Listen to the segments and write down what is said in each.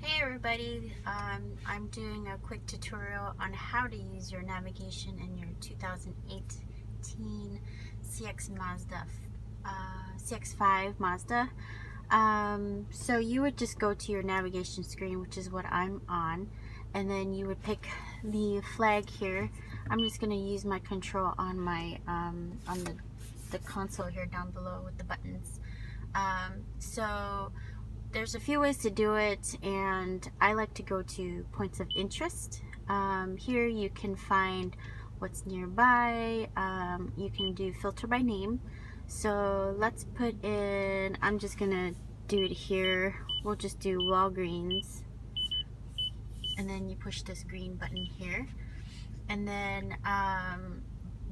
Hey everybody, I'm doing a quick tutorial on how to use your navigation in your 2018 CX5 Mazda. So you would just go to your navigation screen, which is what I'm on, and then you would pick the flag here. I'm just going to use my control on my on the console here down below with the buttons. So there's a few ways to do it, and I like to go to points of interest. Here you can find what's nearby. You can do filter by name. So let's put in, I'm just gonna do it here. We'll just do Walgreens, and then you push this green button here, and then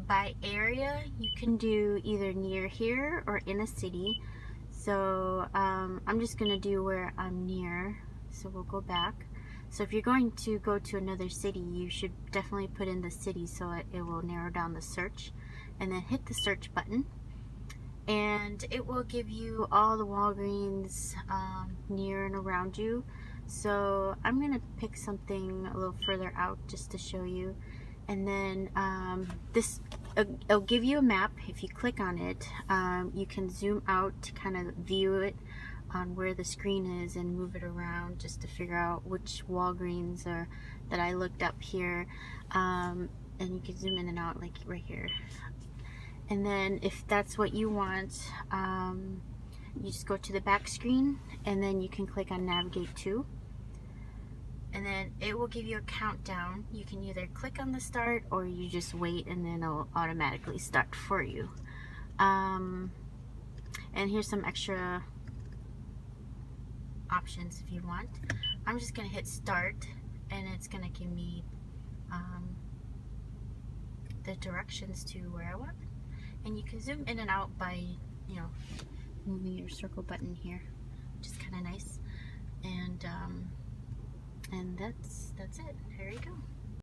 by area you can do either near here or in a city. So I'm just gonna do where I'm near, so we'll go back. So if you're going to go to another city, you should definitely put in the city so it will narrow down the search, and then hit the search button, and it will give you all the Walgreens near and around you. So I'm gonna pick something a little further out just to show you, and then it'll give you a map. If you click on it, you can zoom out to kind of view it on where the screen is and move it around just to figure out which Walgreens are that I looked up here, and you can zoom in and out like right here. And then if that's what you want, you just go to the back screen, and then you can click on navigate to, and then it will give you a countdown. You can either click on the start or you just wait, and then it'll automatically start for you. And here's some extra options if you want. I'm just gonna hit start, and it's gonna give me the directions to where I want. And you can zoom in and out by, moving your circle button here, which is kind of nice. And that's it. There you go.